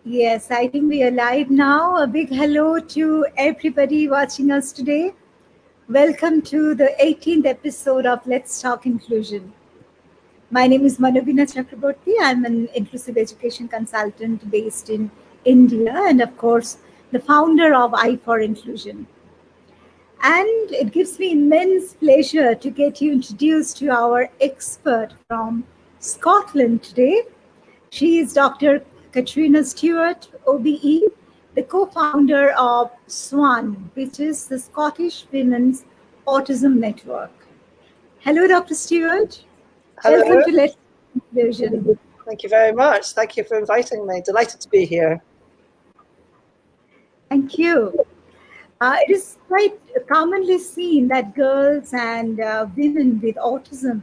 Yes, I think we are live now. A big hello to everybody watching us today. Welcome to the 18th episode of Let's Talk Inclusion. My name is Manobina Chakraborty. I'm an inclusive education consultant based in India and, of course, the founder of I for Inclusion. And it gives me immense pleasure to get you introduced to our expert from Scotland today. She is Dr. Catriona Stewart, OBE, the co-founder of SWAN, which is the Scottish Women's Autism Network. Hello, Dr. Stewart. Hello. Welcome to Let's Talk Inclusion. Thank you very much. Thank you for inviting me. Delighted to be here. Thank you. It is quite commonly seen that girls and women with autism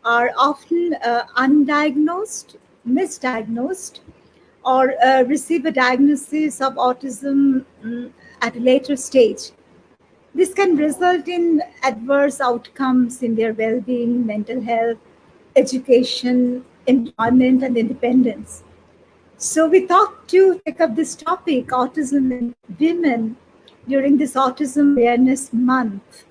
are often undiagnosed, misdiagnosed, or receive a diagnosis of autism at a later stage. This can result in adverse outcomes in their well-being, mental health, education, employment, and independence. So we thought to take up this topic, autism in women, during this Autism Awareness Month.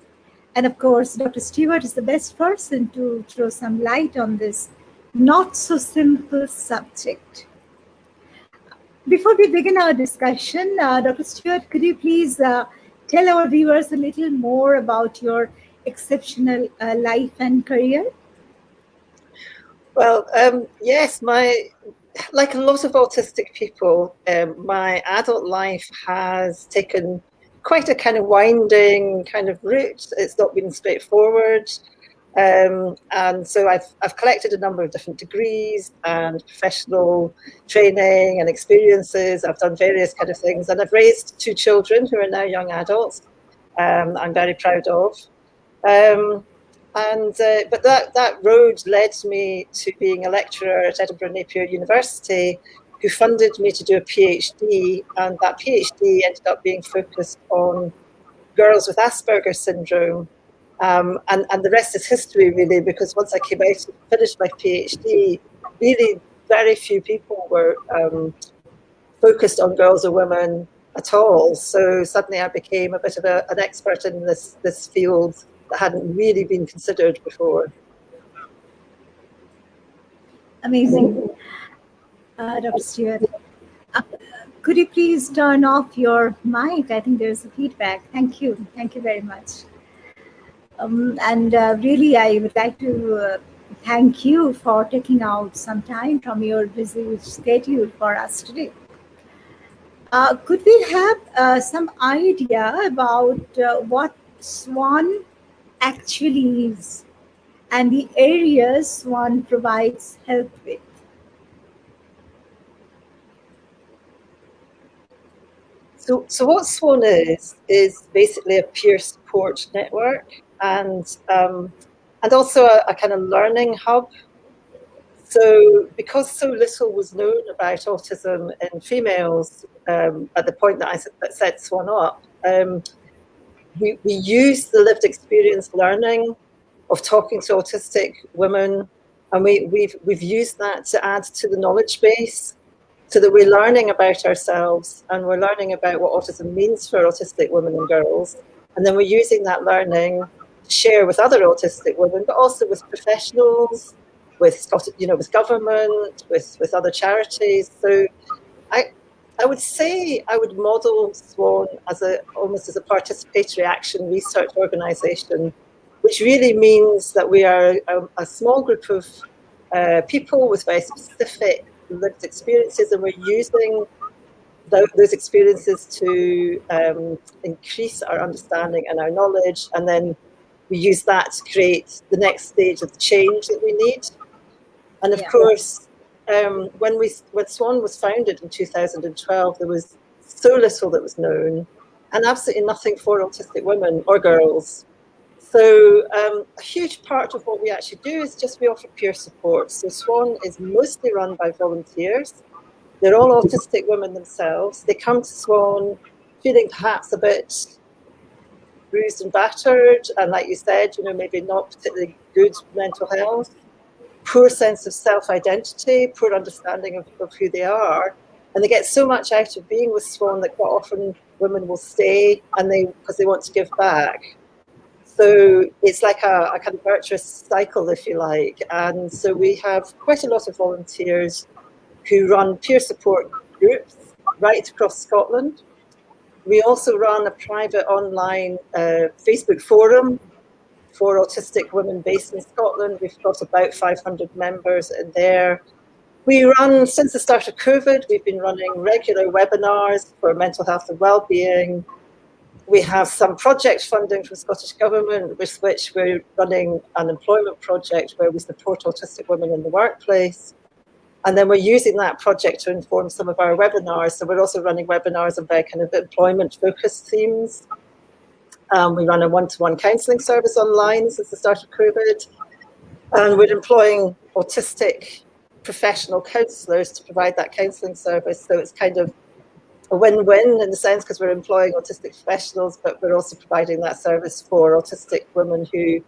And of course, Dr. Stewart is the best person to throw some light on this not so simple subject. Before we begin our discussion, Dr. Stewart, could you please tell our viewers a little more about your exceptional life and career? Well, yes, like a lot of autistic people, my adult life has taken quite a kind of winding kind of route. It's not been straightforward. And so I've collected a number of different degrees and professional training and experiences. I've done various kind of things, and I've raised 2 children who are now young adults. I'm very proud of. But that road led me to being a lecturer at Edinburgh Napier University, who funded me to do a PhD, and that PhD ended up being focused on girls with Asperger's syndrome. And the rest is history, really, because once I came out and finished my PhD, really very few people were focused on girls or women at all. So suddenly I became a bit of an expert in this field that hadn't really been considered before. Amazing. Dr. Stewart, could you please turn off your mic? I think there's a feedback. Thank you. Thank you very much. Really, I would like to thank you for taking out some time from your busy schedule for us today. Could we have some idea about what SWAN actually is and the areas SWAN provides help with? So what SWAN is basically a peer support network, and also a kind of learning hub. So because so little was known about autism in females at the point that I set SWAN up, we used the lived experience learning of talking to autistic women, and we've used that to add to the knowledge base, so that we're learning about ourselves and we're learning about what autism means for autistic women and girls, and then we're using that learning to share with other autistic women, but also with professionals, with government, with other charities. So I would say I would model SWAN almost as a participatory action research organisation, which really means that we are a small group of people with very specific lived experiences, and we're using those experiences to increase our understanding and our knowledge, and then we use that to create the next stage of the change that we need. And of course, when SWAN was founded in 2012, there was so little that was known, and absolutely nothing for autistic women or girls. So a huge part of what we actually do is just we offer peer support. So SWAN is mostly run by volunteers. They're all autistic women themselves. They come to SWAN feeling perhaps a bit bruised and battered, and like you said, maybe not particularly good mental health, poor sense of self-identity, poor understanding of who they are. And they get so much out of being with SWAN that quite often women will stay because they want to give back. So it's like a kind of virtuous cycle, if you like. And so we have quite a lot of volunteers who run peer support groups right across Scotland. We also run a private online Facebook forum for autistic women based in Scotland. We've got about 500 members in there. We run, since the start of COVID, we've been running regular webinars for mental health and wellbeing. We have some project funding from Scottish Government, with which we're running an employment project where we support autistic women in the workplace. And then we're using that project to inform some of our webinars. So we're also running webinars on very kind of employment-focused themes. We run a one-to-one counselling service online since the start of COVID. And we're employing autistic professional counsellors to provide that counselling service. So it's kind of a win-win in the sense, because we're employing autistic professionals, but we're also providing that service for autistic women who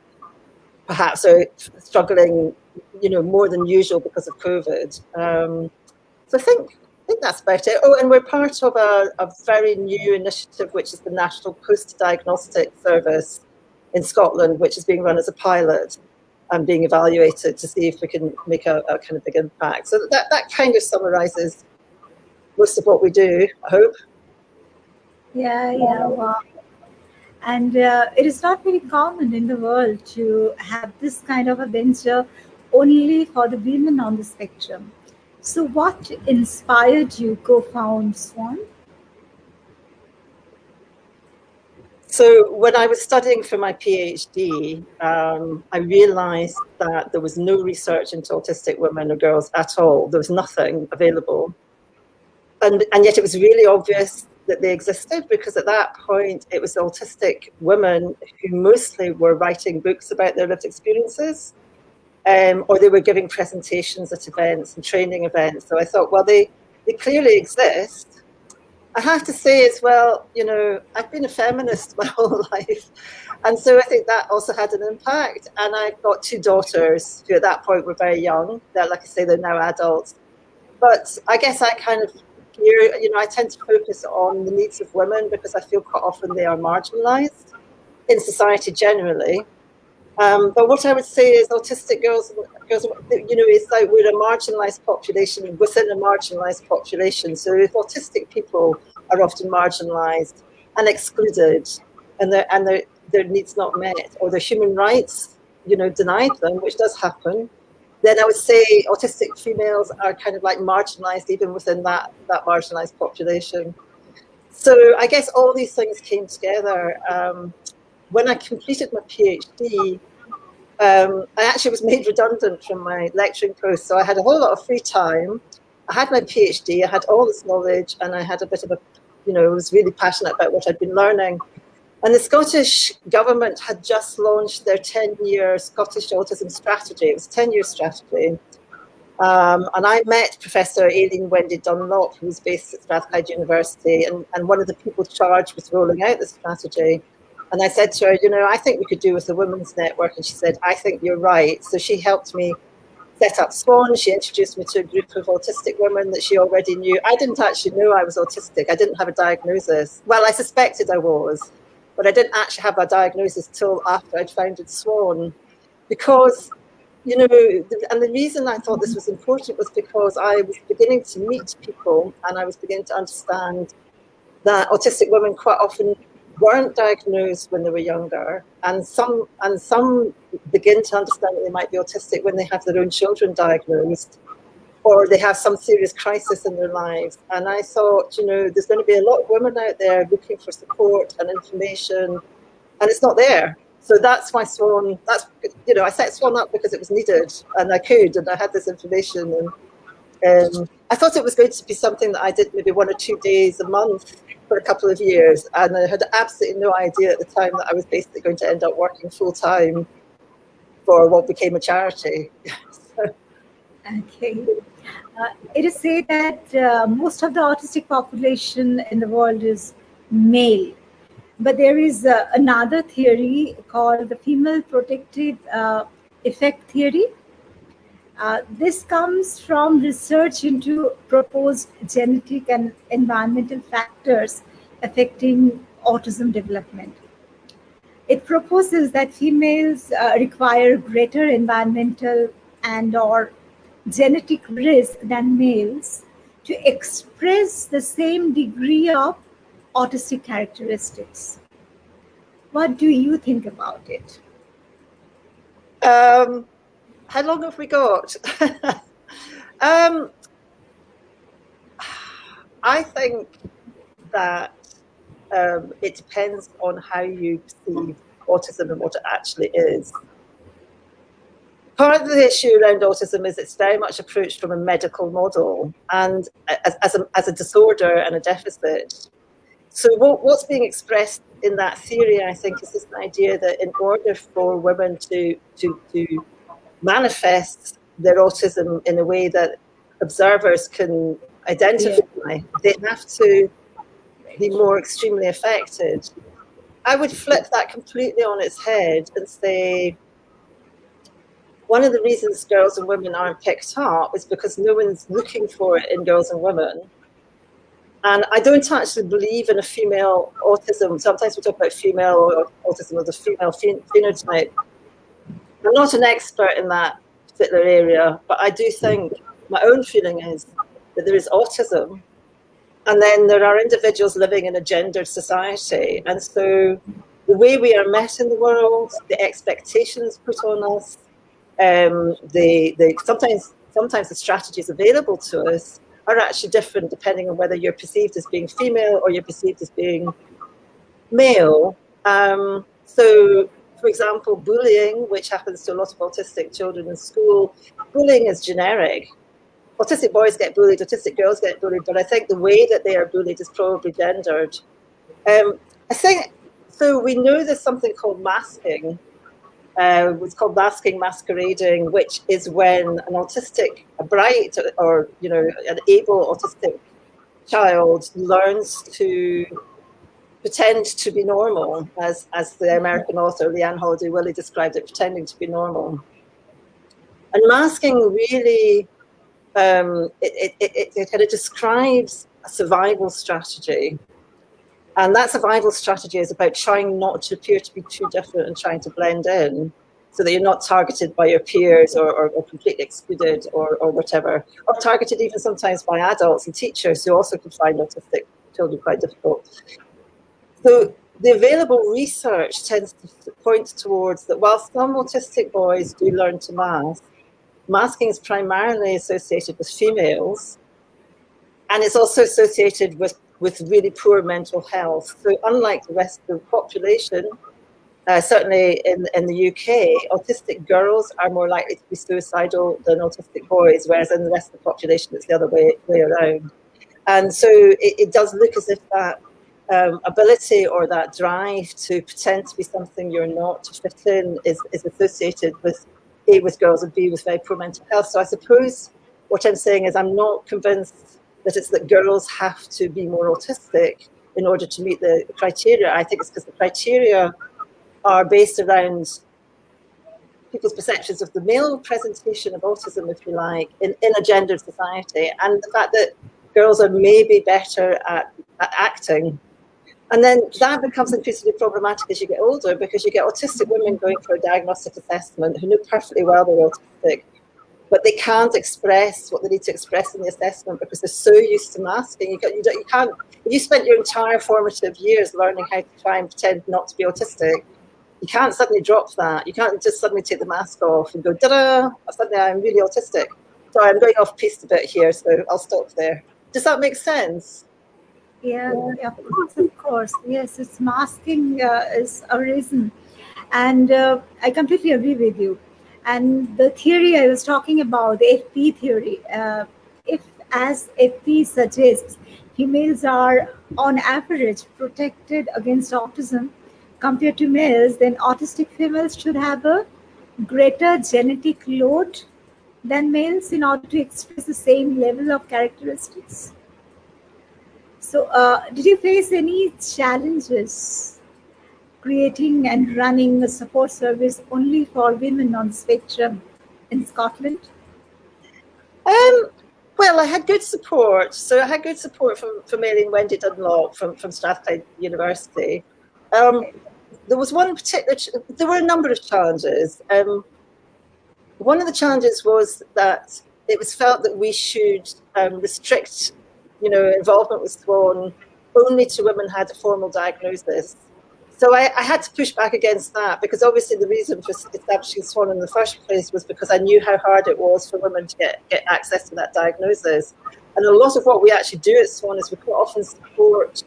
perhaps are struggling, more than usual because of COVID. So I think that's about it. Oh, and we're part of a very new initiative, which is the National Post-Diagnostic Service in Scotland, which is being run as a pilot and being evaluated to see if we can make a kind of big impact. So that kind of summarises most of what we do, I hope. Yeah, wow. And it is not very common in the world to have this kind of a venture only for the women on the spectrum. So what inspired you co-found SWAN? So when I was studying for my PhD, I realised that there was no research into autistic women or girls at all. There was nothing available. And yet it was really obvious that they existed, because at that point it was autistic women who mostly were writing books about their lived experiences, or they were giving presentations at events and training events. So I thought, well, they clearly exist. I have to say as well, I've been a feminist my whole life. And so I think that also had an impact. And I've got two daughters who at that point were very young. They're, like I say, they're now adults. But I guess I kind of, I tend to focus on the needs of women, because I feel quite often they are marginalised in society generally. But what I would say is autistic girls, it's like we're a marginalised population within a marginalised population. So if autistic people are often marginalised and excluded, and their needs not met, or their human rights, denied them, which does happen, then I would say autistic females are kind of like marginalised even within that marginalised population. So I guess all these things came together. When I completed my PhD, I actually was made redundant from my lecturing post, so I had a whole lot of free time. I had my PhD, I had all this knowledge, and I had a bit of was really passionate about what I'd been learning. And the Scottish Government had just launched their 10-year Scottish Autism Strategy. It was a 10-year strategy. And I met Professor Aileen Wendy Dunlop, who was based at Strathclyde University, and one of the people charged with rolling out the strategy. And I said to her, I think we could do with a women's network. And she said, I think you're right. So she helped me set up SWAN. She introduced me to a group of autistic women that she already knew. I didn't actually know I was autistic. I didn't have a diagnosis. Well, I suspected I was, but I didn't actually have a diagnosis till after I'd founded SWAN. Because, and the reason I thought this was important was because I was beginning to meet people, and I was beginning to understand that autistic women quite often weren't diagnosed when they were younger, and some begin to understand that they might be autistic when they have their own children diagnosed, or they have some serious crisis in their lives. And I thought, there's going to be a lot of women out there looking for support and information, and it's not there. So that's why SWAN, I set SWAN up because it was needed, and I could, and I had this information, and I thought it was going to be something that I did maybe 1 or 2 days a month for a couple of years, and I had absolutely no idea at the time that I was basically going to end up working full-time for what became a charity. Okay. It is said that most of the autistic population in the world is male, but there is another theory called the female protective effect theory. This comes from research into proposed genetic and environmental factors affecting autism development. It proposes that females require greater environmental and or genetic risk than males to express the same degree of autistic characteristics. What do you think about it? How long have we got? I think that it depends on how you perceive autism and what it actually is. Part of the issue around autism is it's very much approached from a medical model and as a disorder and a deficit. So what's being expressed in that theory, I think, is this idea that in order for women to manifest their autism in a way that observers can identify, they have to be more extremely affected. I would flip that completely on its head and say one of the reasons girls and women aren't picked up is because no one's looking for it in girls and women. And I don't actually believe in a female autism. Sometimes we talk about female autism or the female phenotype. I'm not an expert in that particular area, but I do think my own feeling is that there is autism, and then there are individuals living in a gendered society. And so the way we are met in the world, the expectations put on us, sometimes the strategies available to us are actually different depending on whether you're perceived as being female or you're perceived as being male. So, for example, bullying, which happens to a lot of autistic children in school, bullying is generic. Autistic boys get bullied, autistic girls get bullied, but I think the way that they are bullied is probably gendered. I think, so we know there's something called masking. It's called masking, masquerading, which is when a bright or an able autistic child learns to pretend to be normal, as the American author Leanne Holiday Willey described it, pretending to be normal. And masking really, it kind of describes a survival strategy. And that survival strategy is about trying not to appear to be too different and trying to blend in so that you're not targeted by your peers or completely excluded or whatever, or targeted even sometimes by adults and teachers who also can find autistic children quite difficult. So the available research tends to point towards that while some autistic boys do learn to mask, masking is primarily associated with females, and it's also associated with really poor mental health. So unlike the rest of the population, certainly in the UK, autistic girls are more likely to be suicidal than autistic boys, whereas in the rest of the population, it's the other way around. And so it does look as if that ability or that drive to pretend to be something you're not, to fit in, is associated with A, with girls, and B, with very poor mental health. So I suppose what I'm saying is I'm not convinced that it's that girls have to be more autistic in order to meet the criteria. I think it's because the criteria are based around people's perceptions of the male presentation of autism, if you like, in a gendered society, and the fact that girls are maybe better at acting. And then that becomes increasingly problematic as you get older, because you get autistic women going for a diagnostic assessment who know perfectly well they're autistic, but they can't express what they need to express in the assessment because they're so used to masking. You can't. If you spent your entire formative years learning how to try and pretend not to be autistic, you can't suddenly drop that. You can't just suddenly take the mask off and go, da-da, suddenly I'm really autistic. Sorry, I'm going off piste a bit here, so I'll stop there. Does that make sense? Yeah, of course. Yes, it's masking is a reason. And I completely agree with you. And the theory I was talking about, the FP theory, if, as FP suggests, females are on average protected against autism compared to males, then autistic females should have a greater genetic load than males in order to express the same level of characteristics. So, did you face any challenges creating and running a support service only for women on spectrum in Scotland? Well, I had good support. So I had good support from Aileen Wendy Dunlop from Strathclyde University. There was one particular, there were a number of challenges. One of the challenges was that it was felt that we should restrict, involvement with SWAN only to women who had a formal diagnosis. So I had to push back against that, because obviously the reason for establishing SWAN in the first place was because I knew how hard it was for women to get access to that diagnosis. And a lot of what we actually do at SWAN is we quite often support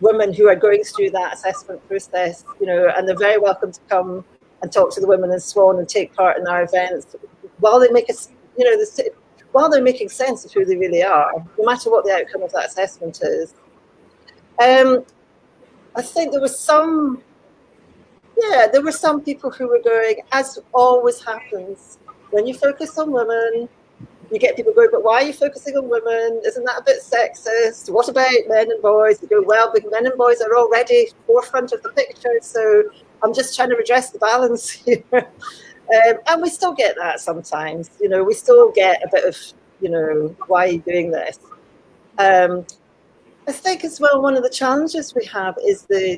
women who are going through that assessment process, and they're very welcome to come and talk to the women in SWAN and take part in our events while they make us, while they're making sense of who they really are, no matter what the outcome of that assessment is. I think there were some people who were going, as always happens, when you focus on women, you get people going, but why are you focusing on women? Isn't that a bit sexist? What about men and boys? You go, well, but men and boys are already forefront of the picture, so I'm just trying to redress the balance here. And we still get that sometimes. We still get a bit of, why are you doing this? I think as well, one of the challenges we have is the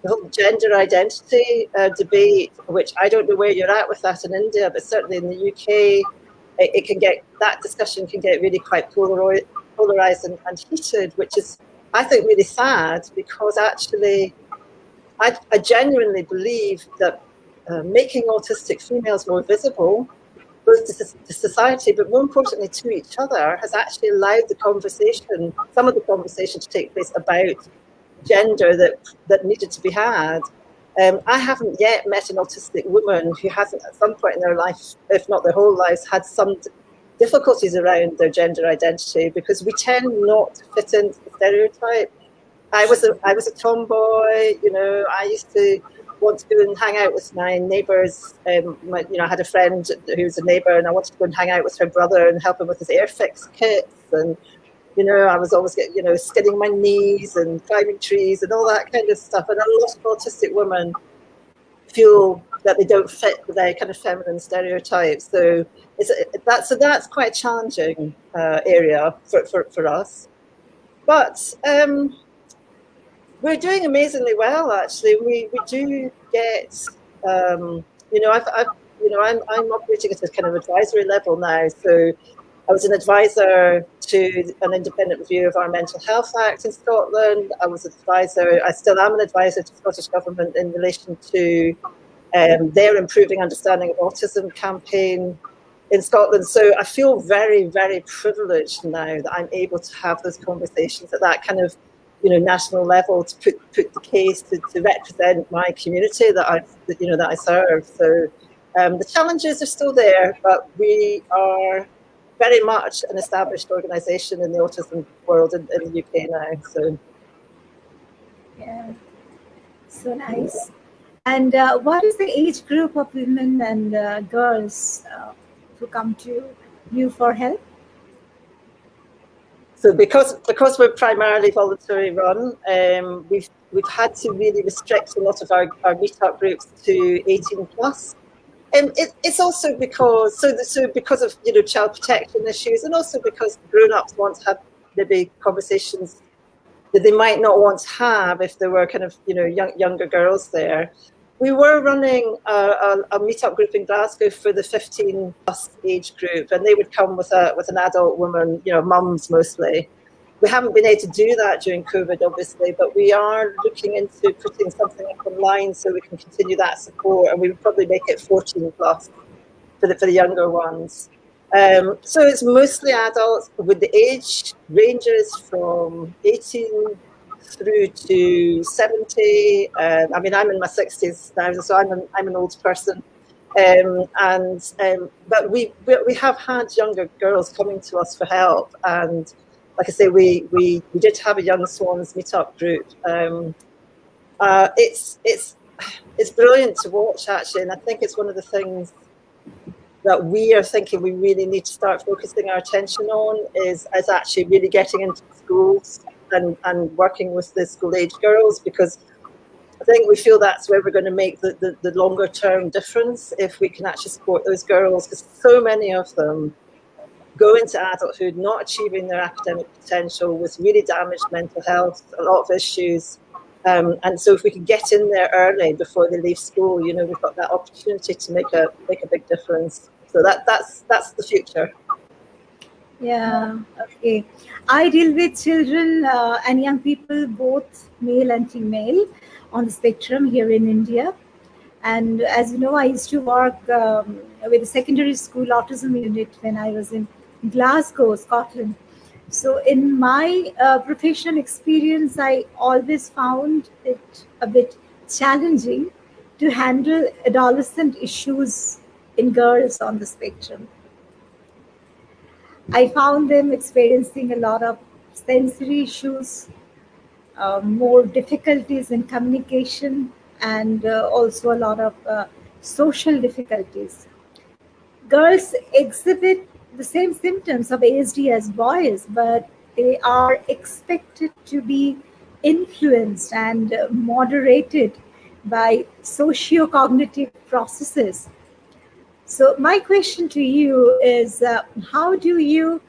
whole gender identity debate, which I don't know where you're at with that in India, but certainly in the UK, that discussion can get really quite polarized and heated, which is, I think, really sad, because actually I genuinely believe that making autistic females more visible, both to society, but more importantly to each other, has actually allowed some of the conversation to take place about gender that needed to be had. I haven't yet met an autistic woman who hasn't at some point in their life, if not their whole lives, had some difficulties around their gender identity, because we tend not to fit into the stereotype. I was a tomboy, I used to want to go and hang out with my neighbours. I had a friend who was a neighbour, and I wanted to go and hang out with her brother and help him with his Airfix kits. And, I was always skinning my knees and climbing trees and all that kind of stuff. And a lot of autistic women feel that they don't fit the very kind of feminine stereotypes. So that's quite a challenging area for us. But we're doing amazingly well, actually. We do get, I'm operating at a kind of advisory level now. So I was an advisor to an independent review of our Mental Health Act in Scotland. I still am an advisor to the Scottish Government in relation to their Improving Understanding of Autism campaign in Scotland. So I feel very, very privileged now that I'm able to have those conversations at that kind of national level, to put the case to represent my community that I serve. So the challenges are still there, but we are very much an established organisation in the autism world in the UK now. So yeah, so nice. And what is the age group of women and girls who come to you for help? So because we're primarily voluntary run, we've had to really restrict a lot of our meetup groups to 18 plus. It's also because of child protection issues, and also because grown-ups want to have maybe conversations that they might not want to have if there were kind of younger girls there. We were running a meetup group in Glasgow for the 15 plus age group, and they would come with an adult woman, mums mostly. We haven't been able to do that during COVID, obviously, but we are looking into putting something up online so we can continue that support, and we would probably make it 14 plus for the younger ones. So it's mostly adults, with the age ranges from 18 through to 70. I'm in my 60s now, so I'm an old person. But we have had younger girls coming to us for help, and like I say, we did have a Young Swans meetup group. It's brilliant to watch, actually, and I think it's one of the things that we are thinking we really need to start focusing our attention on is actually really getting into schools and working with the school age girls, because I think we feel that's where we're going to make the longer term difference, if we can actually support those girls, because so many of them go into adulthood not achieving their academic potential, with really damaged mental health, a lot of issues. And so if we can get in there early before they leave school, you know, we've got that opportunity to make a big difference. So that's the future. Yeah, okay. I deal with children and young people, both male and female, on the spectrum here in India. And as you know, I used to work with a secondary school autism unit when I was in Glasgow, Scotland. So, in my professional experience, I always found it a bit challenging to handle adolescent issues in girls on the spectrum. I found them experiencing a lot of sensory issues, more difficulties in communication, and also a lot of social difficulties. Girls exhibit the same symptoms of ASD as boys, but they are expected to be influenced and moderated by socio-cognitive processes. So, my question to you is how do you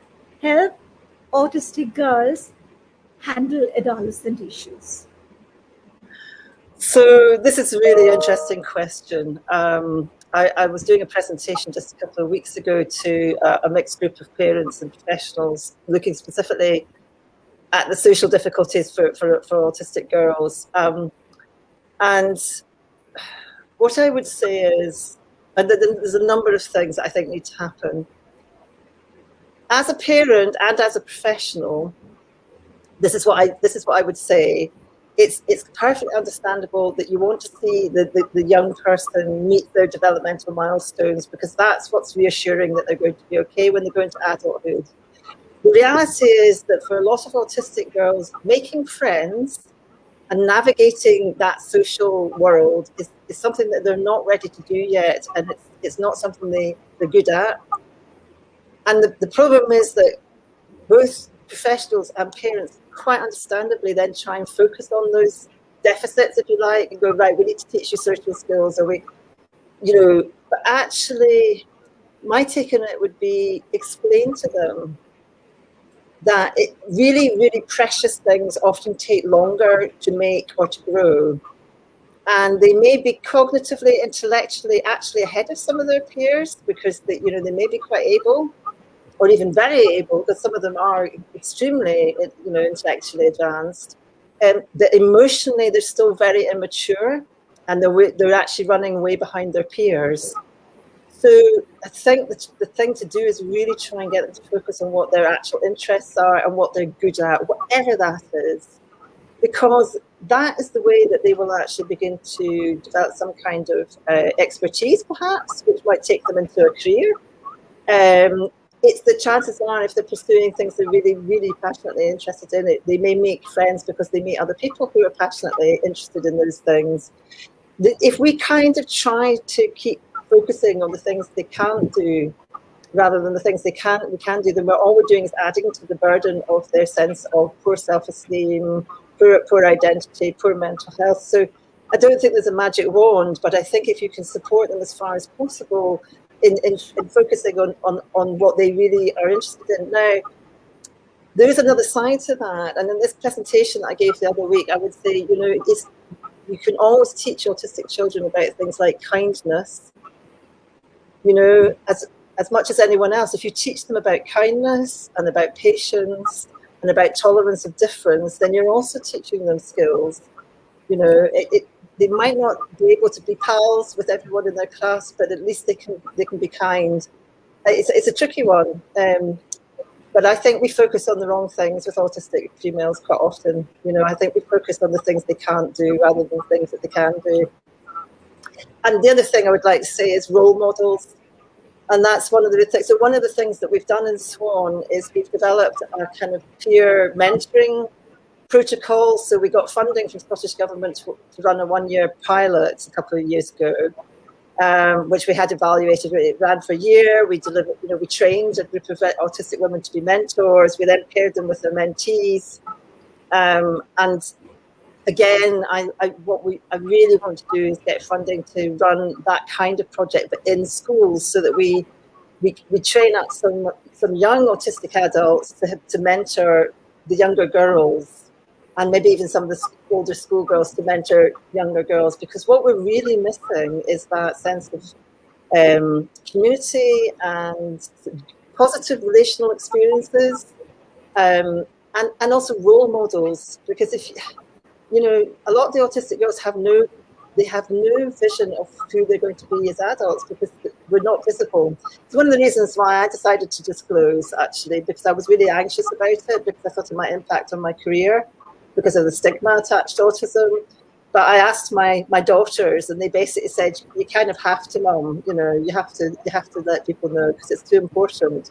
help autistic girls handle adolescent issues? So this is a really interesting question. I was doing a presentation just a couple of weeks ago to a mixed group of parents and professionals, looking specifically at the social difficulties for autistic girls. And what I would say is, and there's a number of things that I think need to happen. As a parent and as a professional, this is what I would say. It's perfectly understandable that you want to see the young person meet their developmental milestones, because that's what's reassuring that they're going to be okay when they go into adulthood. The reality is that for a lot of autistic girls, making friends and navigating that social world is something that they're not ready to do yet, and it's not something they're good at. And the problem is that both professionals and parents quite understandably then try and focus on those deficits, if you like, and go, right, we need to teach you social skills, or we, you know, but actually my take on it would be explain to them that it really, really precious things often take longer to make or to grow. And they may be cognitively, intellectually actually ahead of some of their peers, because they may be quite able, or even very able, because some of them are extremely, intellectually advanced. That emotionally they're still very immature, and they're actually running way behind their peers. So I think that the thing to do is really try and get them to focus on what their actual interests are and what they're good at, whatever that is, because that is the way that they will actually begin to develop some kind of expertise, perhaps, which might take them into a career. It's the chances are, if they're pursuing things they're really, really passionately interested in, they may make friends because they meet other people who are passionately interested in those things. If we kind of try to keep focusing on the things they can't do rather than the things we can do, then all we're doing is adding to the burden of their sense of poor self-esteem, poor identity, poor mental health. So I don't think there's a magic wand, but I think if you can support them as far as possible in focusing on what they really are interested in. Now, there is another side to that, and in this presentation that I gave the other week, I would say, you can always teach autistic children about things like kindness. As much as anyone else, if you teach them about kindness and about patience and about tolerance of difference, then you're also teaching them skills. They might not be able to be pals with everyone in their class, but at least they can be kind. It's a tricky one, but I think we focus on the wrong things with autistic females quite often. I think we focus on the things they can't do rather than things that they can do. And the other thing I would like to say is role models. And that's one of the things. So one of the things that we've done in SWAN is we've developed a kind of peer mentoring protocol. So we got funding from the Scottish Government to run a 1-year pilot a couple of years ago, which we had evaluated. It ran for a year. We delivered, we trained a group of autistic women to be mentors. We then paired them with their mentees. And again, what I really want to do is get funding to run that kind of project, but in schools, so that we train up some young autistic adults to mentor the younger girls, and maybe even some of the older schoolgirls to mentor younger girls, because what we're really missing is that sense of community and positive relational experiences, and also role models. Because if you know, a lot of the autistic girls have no vision of who they're going to be as adults, because we're not visible. It's one of the reasons why I decided to disclose, actually, because I was really anxious about it, because I thought it might impact on my career because of the stigma attached to autism. But I asked my daughters, and they basically said, "You kind of have to, Mum. You know, you have to let people know, because it's too important."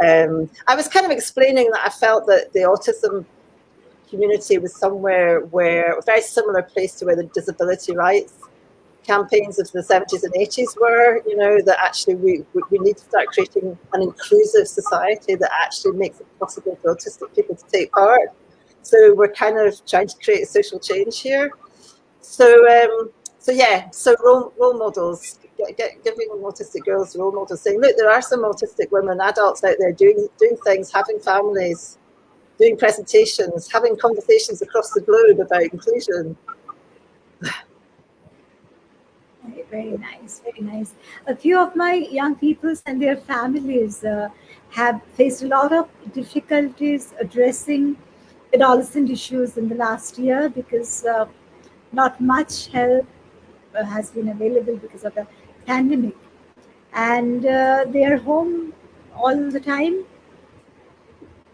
I was kind of explaining that I felt that the autism community was somewhere where a very similar place to where the disability rights campaigns of the 70s and 80s were, you know, that actually we need to start creating an inclusive society that actually makes it possible for autistic people to take part. So we're kind of trying to create social change here. So role models, giving autistic girls role models, saying, look, there are some autistic women, adults out there doing things, having families, doing presentations, having conversations across the globe about inclusion. Very nice, very nice. A few of my young people and their families have faced a lot of difficulties addressing adolescent issues in the last year, because not much help has been available because of the pandemic, and they are home all the time.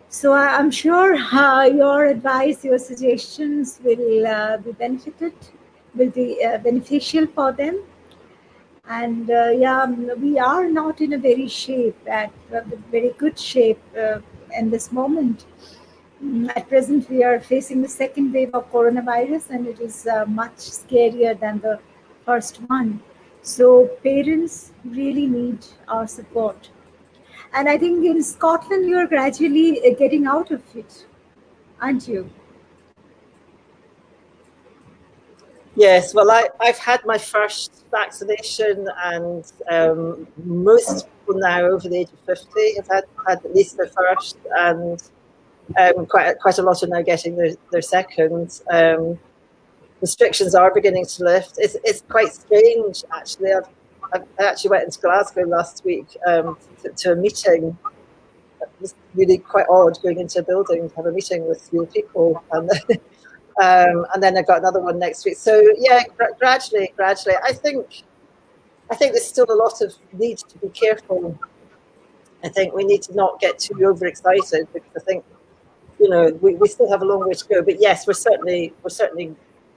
So I'm sure your advice, your suggestions will be beneficial for them. And we are not in a very good shape in this moment. At present, we are facing the second wave of coronavirus, and it is much scarier than the first one. So parents really need our support. And I think in Scotland, you are gradually getting out of it, aren't you? Yes, well, I've had my first vaccination, and most people now over the age of 50 have had at least their first, and quite a lot are now getting their second. Restrictions are beginning to lift. It's quite strange, actually. I actually went into Glasgow last week to a meeting. It was really quite odd going into a building to have a meeting with real people, and then I've got another one next week. So yeah, gradually, I think there's still a lot of need to be careful. I think we need to not get too overexcited, because I think, you know, we still have a long way to go. But yes, we're certainly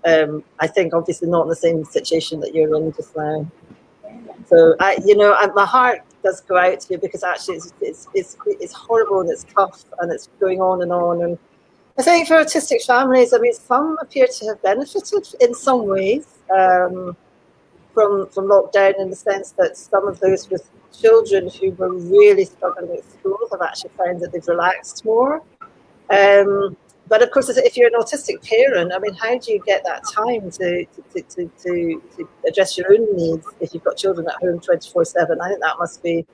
I think obviously not in the same situation that you're in just now. So my heart does go out to you, because actually it's horrible and it's tough and it's going on and on. And I think for autistic families, I mean, some appear to have benefited in some ways from lockdown, in the sense that some of those with children who were really struggling at school have actually found that they've relaxed more. But of course, if you're an autistic parent, I mean, how do you get that time to address your own needs if you've got children at home 24/7? I think that must be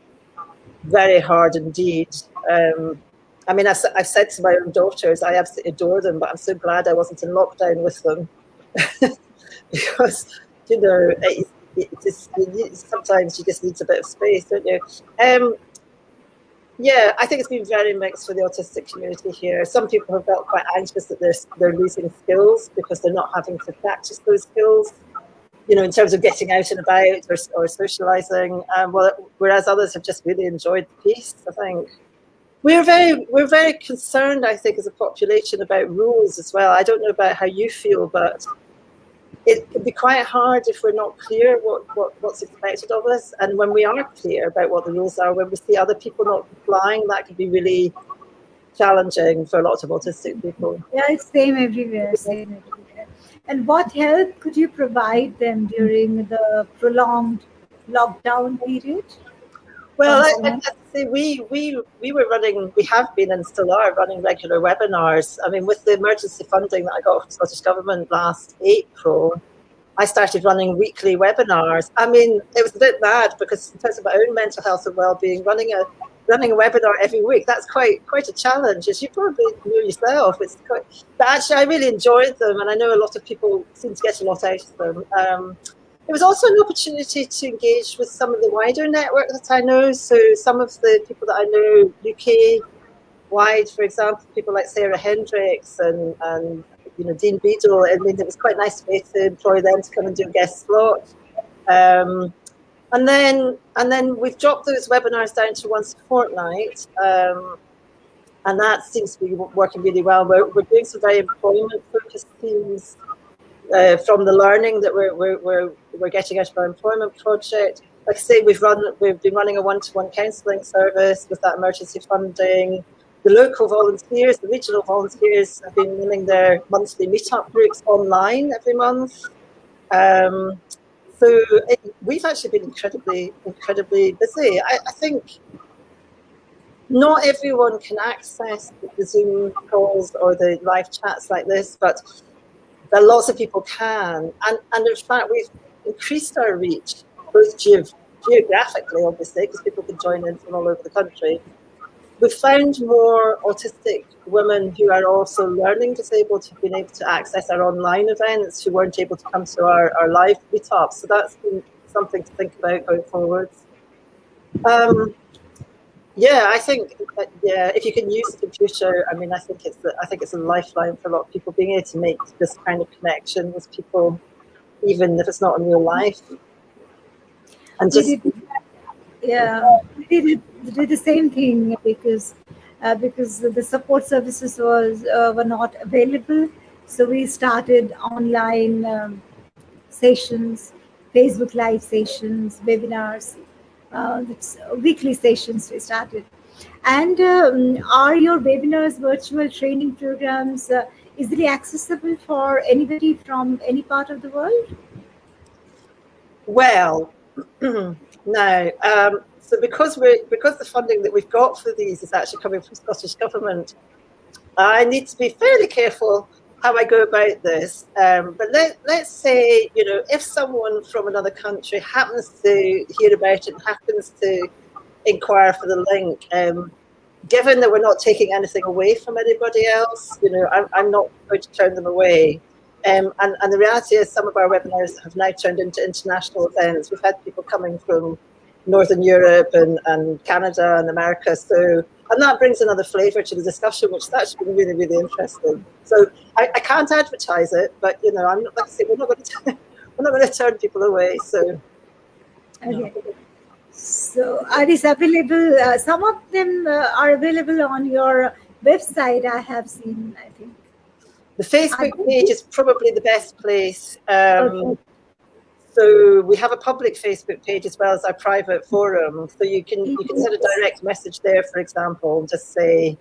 very hard indeed. I mean, I've said to my own daughters, I absolutely adore them, but I'm so glad I wasn't in lockdown with them. Because, you know, sometimes you just need a bit of space, don't you? Yeah, I think it's been very mixed for the autistic community here. Some people have felt quite anxious that they're losing skills because they're not having to practice those skills, you know, in terms of getting out and about or socialising. Whereas others have just really enjoyed the peace. I think we're very concerned, I think, as a population about rules as well. I don't know about how you feel, but it can be quite hard if we're not clear what's expected of us. And when we are clear about what the rules are, when we see other people not complying, that can be really challenging for a lot of autistic people. Yeah, it's same everywhere. And what help could you provide them during the prolonged lockdown period? Well, say we were running, we have been and still are running regular webinars. I mean, with the emergency funding that I got from the Scottish Government last April, I started running weekly webinars. I mean, it was a bit mad because in terms of my own mental health and well-being, running a webinar every week, that's quite a challenge, as you probably know yourself. But actually, I really enjoyed them, and I know a lot of people seem to get a lot out of them. It was also an opportunity to engage with some of the wider network that I know. So some of the people that I know UK-wide, for example, people like Sarah Hendricks and Dean Beadle. I mean, it was quite nice to be able to employ them to come and do a guest slot. And then we've dropped those webinars down to once a fortnight. And that seems to be working really well. We're doing some very employment-focused themes from the learning that we're getting out of our employment project. Like I say, we've been running a one-to-one counselling service with that emergency funding. The local volunteers, the regional volunteers, have been running their monthly meetup groups online every month. So we've actually been incredibly busy. I think not everyone can access the Zoom calls or the live chats like this, but lots of people can. And in fact, we've increased our reach, both geographically, obviously, because people can join in from all over the country. We've found more autistic women who are also learning disabled who've been able to access our online events, who weren't able to come to our live meetups. So that's been something to think about going forward. I think if you can use a computer, I mean, I think it's a lifeline for a lot of people, being able to make this kind of connection with people, even if it's not in real life. And just we did the same thing because the support services were not available, so we started online sessions, Facebook Live sessions, webinars, weekly sessions we started. And are your webinars, virtual training programs, easily accessible for anybody from any part of the world? Well, no. So because the funding that we've got for these is actually coming from Scottish Government, I need to be fairly careful how I go about this. But let's say, if someone from another country happens to hear about it and happens to inquire for the link, given that we're not taking anything away from anybody else, I'm not going to turn them away. And the reality is some of our webinars have now turned into international events. We've had people coming from Northern Europe and Canada and America. And that brings another flavour to the discussion, which has actually been really, really interesting. So I can't advertise it, but I'm not, like I say, we're not going to turn people away. So okay. So are these available? Some of them are available on your website. I have seen, I think. The Facebook page is probably the best place. Okay. So we have a public Facebook page as well as our private forum. So you can send a direct message there, for example, and just say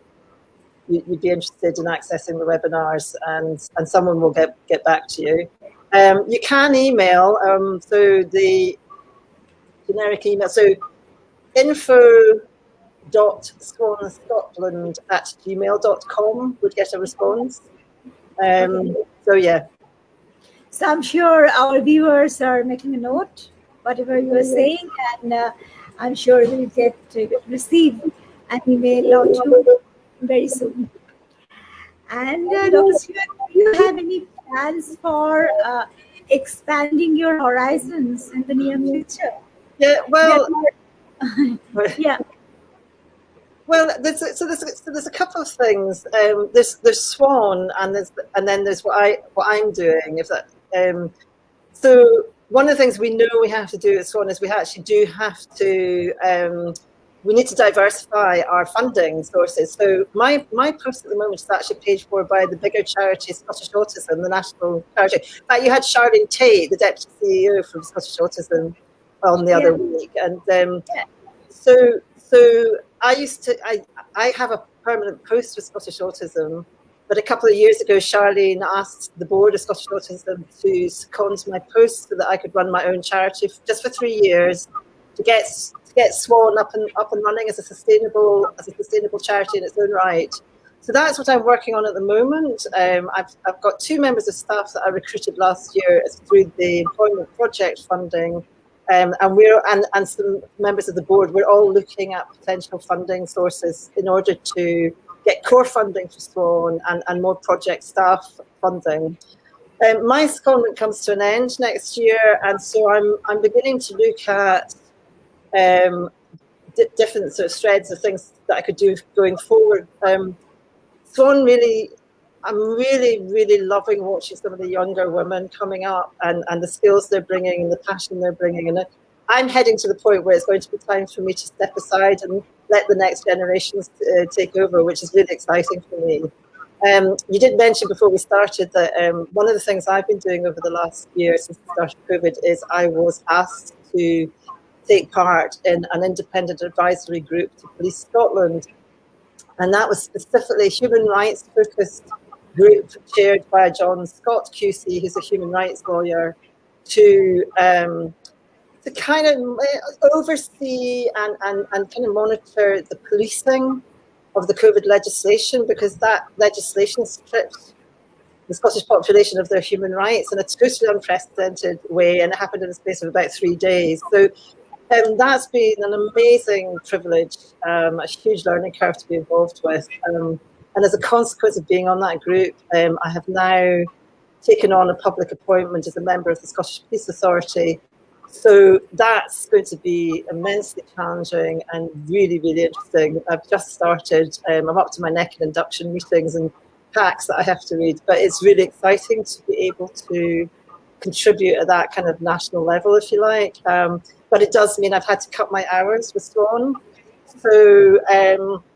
you'd be interested in accessing the webinars, and someone will get back to you. You can email. So the generic email. So info.swanscotland@gmail.com would get a response. So yeah. So I'm sure our viewers are making a note, whatever you are saying, and I'm sure we'll get to receive an email or two very soon. And Dr. Stewart, do you have any plans for expanding your horizons in the near future? Yeah, well, yeah. Well, there's a couple of things. There's SWAN, and then there's what I'm doing. So one of the things we know we have to do at SWAN is we actually do have to. We need to diversify our funding sources. So my post at the moment is actually paid for by the bigger charity Scottish Autism, the national charity. In fact, you had Charlene Tate, the deputy CEO from Scottish Autism, on the other week, and so I have a permanent post with Scottish Autism, but a couple of years ago, Charlene asked the board of Scottish Autism to second my post so that I could run my own charity just for 3 years. to get SWAN up and running as a sustainable charity in its own right. So that's what I'm working on at the moment. I've got 2 members of staff that I recruited last year through the employment project funding, and some members of the board. We're all looking at potential funding sources in order to get core funding for SWAN and more project staff funding. My secondment comes to an end next year, and so I'm beginning to look at different sort of threads of things that I could do going forward. SWAN I'm really loving watching some of the younger women coming up and the skills they're bringing and the passion they're bringing. And I'm heading to the point where it's going to be time for me to step aside and let the next generations take over, which is really exciting for me. You did mention before we started that one of the things I've been doing over the last year since the start of COVID is I was asked to take part in an independent advisory group to Police Scotland. And that was specifically a human rights focused group chaired by John Scott QC, who's a human rights lawyer, to kind of oversee and kind of monitor the policing of the COVID legislation, because that legislation stripped the Scottish population of their human rights in a totally unprecedented way, and it happened in the space of about 3 days. So that's been an amazing privilege, a huge learning curve to be involved with. And as a consequence of being on that group, I have now taken on a public appointment as a member of the Scottish Police Authority. So that's going to be immensely challenging and really interesting. I've just started. I'm up to my neck in induction meetings and packs that I have to read, but it's really exciting to be able to contribute at that kind of national level, if you like. But it does mean I've had to cut my hours with SWAN, so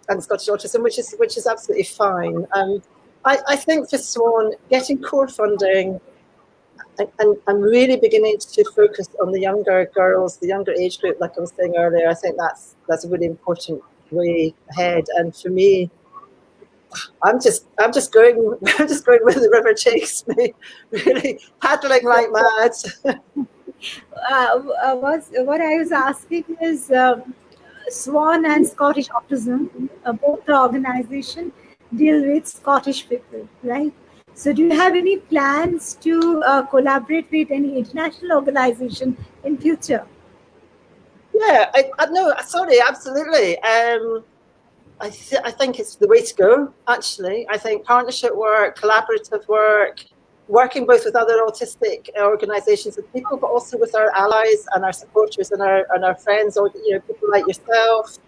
and Scottish Autism, which is absolutely fine. I think for SWAN, getting core funding and really beginning to focus on the younger girls, the younger age group, like I was saying earlier, I think that's a really important way ahead. And for me, I'm just going where the river takes me, really paddling like mad. What I was asking is SWAN and Scottish Autism, both the organization deal with Scottish people, right? So do you have any plans to collaborate with any international organization in future? Yeah, no, sorry, absolutely. I think it's the way to go, actually. I think partnership work, collaborative work, working both with other autistic organisations and people, but also with our allies and our supporters and our friends, or people like yourself,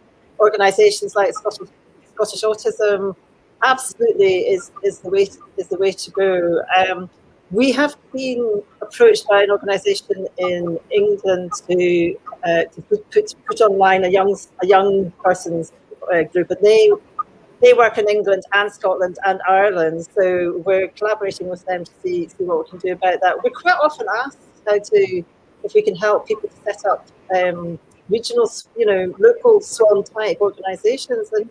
organisations like Scottish Autism, absolutely is the way to go. We have been approached by an organisation in England to put online a young person's group, and they work in England and Scotland and Ireland, so we're collaborating with them to see what we can do about that. We're quite often asked if we can help people to set up regional, local SWAN type organisations, and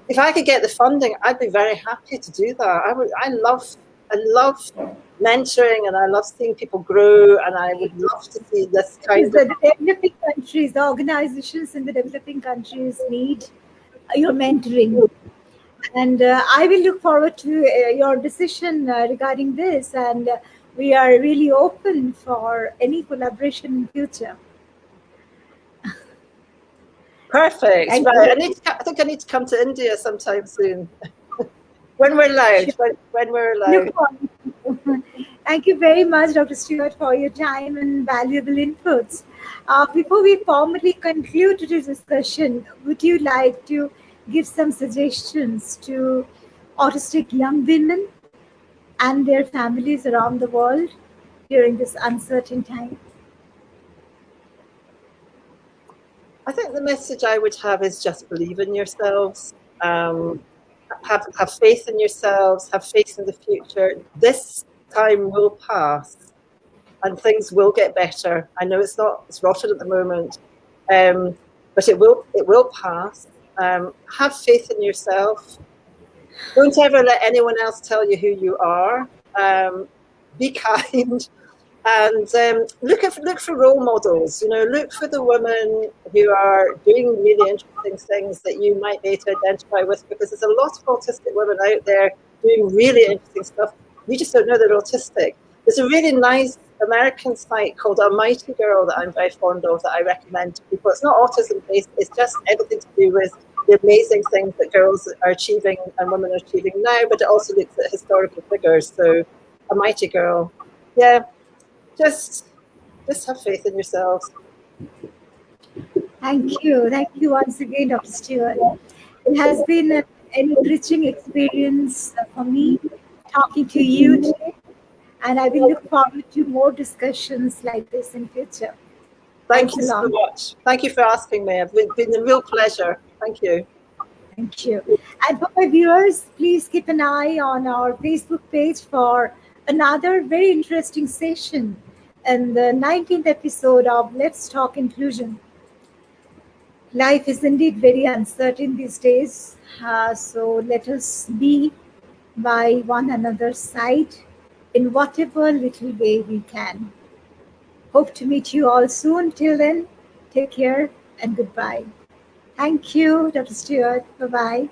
if I could get the funding, I'd be very happy to do that. I love mentoring, and I love seeing people grow, and I would love to see this kind of the developing countries, the organizations in the developing countries need your mentoring. And I will look forward to your decision regarding this, and we are really open for any collaboration in future. Perfect. Right. I think I need to come to India sometime soon. When we're allowed. Sure. When we're allowed. Thank you very much, Dr. Stewart, for your time and valuable inputs. Before we formally conclude today's discussion, would you like to give some suggestions to autistic young women and their families around the world during this uncertain time? I think the message I would have is just believe in yourselves, have faith in yourselves, have faith in the future. This time will pass and things will get better. I know it's rotten at the moment, but it will pass. Have faith in yourself. Don't ever let anyone else tell you who you are. Be kind. And look for role models. Look for the women who are doing really interesting things that you might be able to identify with, because there's a lot of autistic women out there doing really interesting stuff. You just don't know they're autistic. There's a really nice American site called A Mighty Girl that I'm very fond of, that I recommend to people. It's not autism based, it's just everything to do with the amazing things that girls are achieving and women are achieving now, but it also looks at historical figures. So A Mighty Girl. Yeah, just have faith in yourselves. Thank you. Thank you once again, Dr. Stewart. It has been an enriching experience for me talking to you today, and I will look forward to more discussions like this in future. Thank Thanks you a so lot. much. Thank you for asking me. It's been a real pleasure. Thank you. Thank you. And for my viewers, please keep an eye on our Facebook page for another very interesting session in the 19th episode of Let's Talk Inclusion. Life is indeed very uncertain these days, so let us be by one another's side in whatever little way we can. Hope to meet you all soon. Till then, take care and goodbye. Thank you, Dr. Stewart. Bye bye.